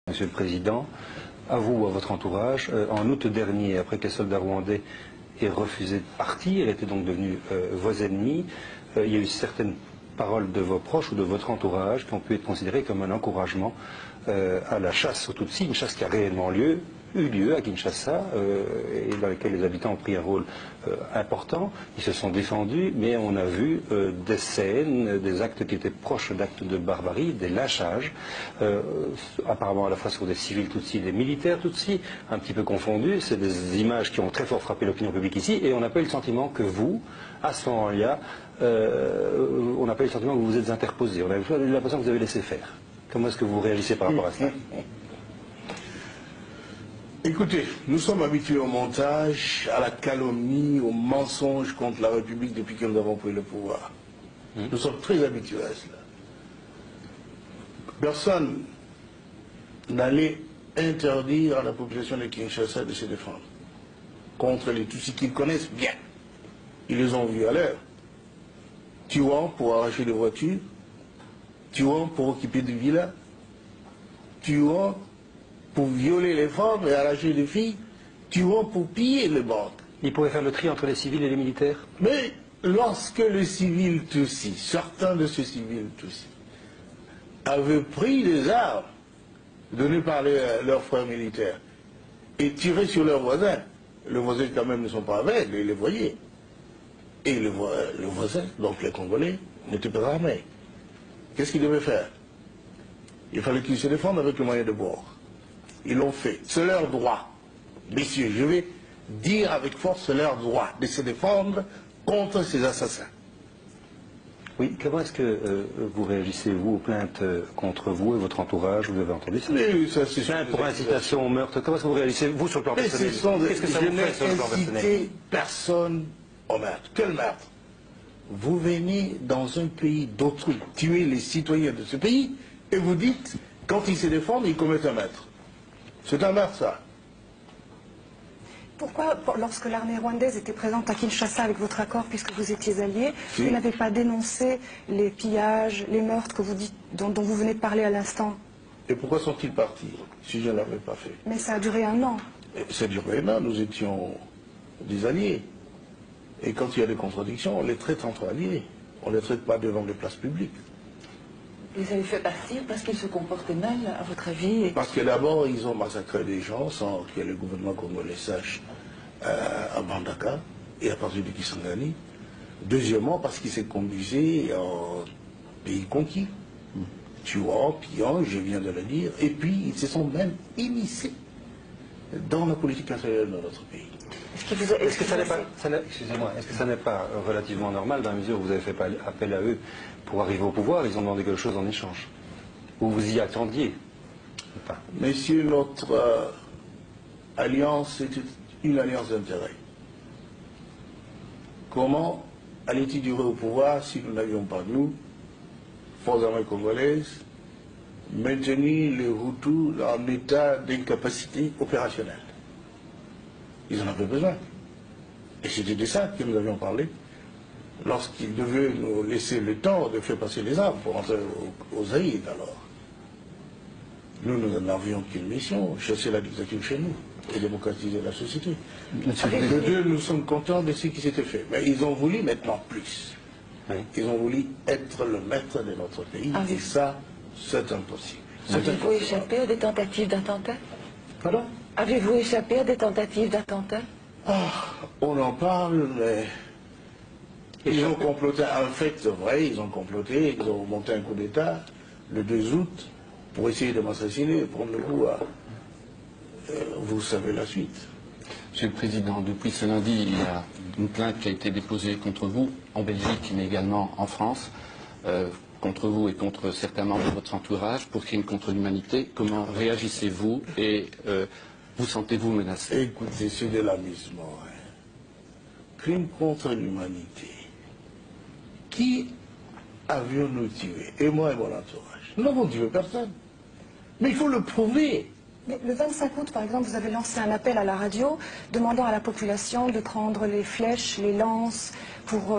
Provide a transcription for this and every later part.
Monsieur le Président, à vous ou à votre entourage, en août dernier, après que les soldats rwandais aient refusé de partir, étaient donc devenus vos ennemis, il y a eu certaines paroles de vos proches ou de votre entourage qui ont pu être considérées comme un encouragement à la chasse aux Tutsis, une chasse qui a réellement eu lieu à Kinshasa et dans laquelle les habitants ont pris un rôle important. Ils se sont défendus, mais on a vu des scènes, des actes qui étaient proches d'actes de barbarie, des lynchages, apparemment à la fois sur des civils Tutsis et des militaires Tutsis, un petit peu confondus. C'est des images qui ont très fort frappé l'opinion publique ici, et on n'a pas eu le sentiment que vous, à ce moment-là, on n'a pas eu le sentiment que vous vous êtes interposé. On a eu l'impression que vous avez laissé faire. Comment est-ce que vous réagissez par rapport à cela? Écoutez, nous sommes habitués au montage, à la calomnie, au mensonge contre la République depuis que nous avons pris le pouvoir. Nous sommes très habitués à cela. Personne n'allait interdire à la population de Kinshasa de se défendre contre les Tutsis qu'ils connaissent bien. Ils les ont vus à l'heure. Tuant pour arracher des voitures, tuant pour occuper des villas, tuant pour violer les femmes et arracher les filles, tuant pour piller les banques. Il pourrait faire le tri entre les civils et les militaires? Mais lorsque les civils Tutsis, certains de ces civils Tutsis, avaient pris des armes données par leurs frères militaires et tiré sur leurs voisins, les voisins quand même ne sont pas aveugles, ils les voyaient. Et les voisins, donc les Congolais, n'étaient pas armés. Qu'est-ce qu'ils devaient faire? Il fallait qu'ils se défendent avec le moyen de bord. Ils l'ont fait. C'est leur droit. Messieurs, je vais dire avec force, c'est leur droit de se défendre contre ces assassins. Oui, comment est-ce que vous réagissez, vous, aux plaintes contre vous et votre entourage? Vous avez entendu ça? Mais ça, c'est plainte pour incitation au meurtre. Comment est-ce que vous réagissez, vous, sur le plan personnel? Qu'est-ce que ça vous fait sur le plan Je n'ai personnel? incité personne au meurtre. Quel meurtre? Vous venez dans un pays d'autrui, tuer les citoyens de ce pays, et vous dites, quand ils se défendent, ils commettent un meurtre. C'est un meurtre, ça. Pourquoi, lorsque l'armée rwandaise était présente à Kinshasa avec votre accord, puisque vous étiez alliés, vous n'avez pas dénoncé les pillages, les meurtres que vous dites, dont vous venez de parler à l'instant? Et pourquoi sont-ils partis, si je ne l'avais pas fait? Mais ça a duré un an. Ça a duré un an, nous étions des alliés. Et quand il y a des contradictions, on les traite entre alliés. On ne les traite pas devant les places publiques. Ils avaient fait partir parce qu'ils se comportaient mal, à votre avis? Parce que d'abord, ils ont massacré des gens sans que le gouvernement congolais sache à Bandaka et à partir de Kisangani. Deuxièmement, parce qu'ils se conduisaient en pays conquis, tuant, pillant, je viens de le dire. Et puis, ils se sont même initiés dans la politique intérieure de notre pays. Est-ce que ça n'est pas, excusez-moi, est-ce que ça n'est pas relativement normal dans la mesure où vous avez fait appel à eux pour arriver au pouvoir? Ils ont demandé quelque chose en échange. Ou vous y attendiez? Pas. Messieurs, notre alliance était une alliance d'intérêt. Comment allait-il durer au pouvoir si nous n'avions pas, nous, forces armées congolaises, maintenu les Hutus en état d'incapacité opérationnelle? Ils en avaient besoin. Et c'était de ça que nous avions parlé lorsqu'ils devaient nous laisser le temps de faire passer les armes pour entrer aux Zaïre alors. Nous n'avions qu'une mission, chasser la dictature chez nous et démocratiser la société. Les deux, nous sommes contents de ce qui s'était fait. Mais ils ont voulu maintenant plus. Oui. Ils ont voulu être le maître de notre pays. Et ça, c'est impossible. Avez-vous échappé à des tentatives d'attentat? Pardon? Avez-vous échappé à des tentatives d'attentat? On en parle, mais ils ont comploté. En fait, c'est vrai, ils ont comploté, ils ont monté un coup d'État le 2 août pour essayer de m'assassiner et prendre le pouvoir. Vous savez la suite. Monsieur le Président, depuis ce lundi, il y a une plainte qui a été déposée contre vous en Belgique, mais également en France, contre vous et contre certains membres de votre entourage pour crime contre l'humanité. Comment réagissez-vous et vous sentez-vous menacé? Écoutez, c'est de l'amusement. Hein. Crime contre l'humanité. Qui avions-nous tué? Et moi et mon entourage. Nous n'avons tué personne. Mais il faut le prouver. Mais le 25 août, par exemple, vous avez lancé un appel à la radio demandant à la population de prendre les flèches, les lances pour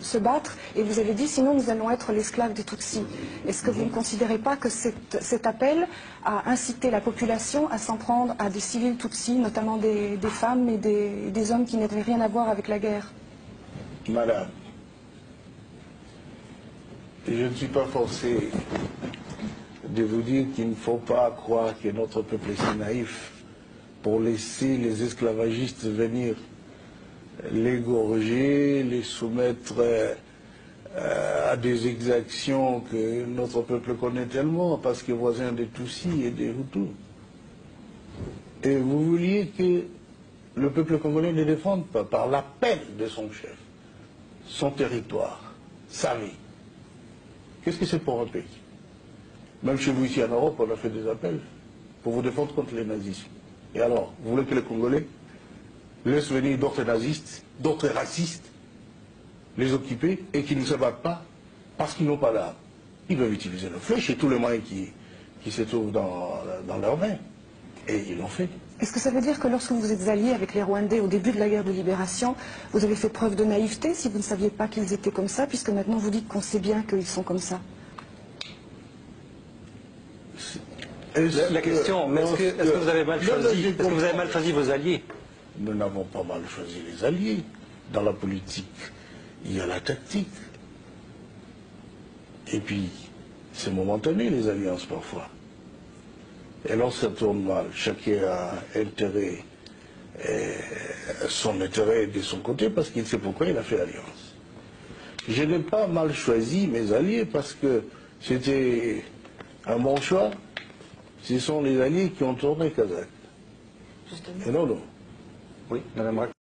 se battre, et vous avez dit sinon nous allons être l'esclave des Tutsis. Est-ce que vous ne considérez pas que cet appel a incité la population à s'en prendre à des civils Tutsis, notamment des femmes et des hommes qui n'avaient rien à voir avec la guerre? Madame, je ne suis pas forcé de vous dire qu'il ne faut pas croire que notre peuple est si naïf pour laisser les esclavagistes venir l'égorger, les soumettre à des exactions que notre peuple connaît tellement, parce qu'il est voisin des Tutsis et des Hutus. Et vous vouliez que le peuple congolais ne défende pas, par la peine de son chef, son territoire, sa vie. Qu'est-ce que c'est pour un pays? Même chez vous ici en Europe, on a fait des appels pour vous défendre contre les nazismes. Et alors, vous voulez que les Congolais laissent venir d'autres nazistes, d'autres racistes, les occuper et qu'ils ne se battent pas parce qu'ils n'ont pas d'armes? Ils peuvent utiliser le flèche et tous les moyens qui se trouvent dans leurs mains. Et ils l'ont fait. Est-ce que ça veut dire que lorsque vous êtes alliés avec les Rwandais au début de la guerre de libération, vous avez fait preuve de naïveté si vous ne saviez pas qu'ils étaient comme ça, puisque maintenant vous dites qu'on sait bien qu'ils sont comme ça? La question, est-ce que vous avez mal choisi? Est-ce que vous avez mal choisi vos alliés? Nous n'avons pas mal choisi les alliés. Dans la politique, il y a la tactique. Et puis, c'est momentané les alliances parfois. Et lorsque ça tourne mal, chacun a intérêt, son intérêt de son côté parce qu'il sait pourquoi il a fait alliance. Je n'ai pas mal choisi mes alliés parce que c'était un bon choix. Ce sont les alliés qui ont tourné Kazakh. Justement. Et non, non. Oui, Madame Rack.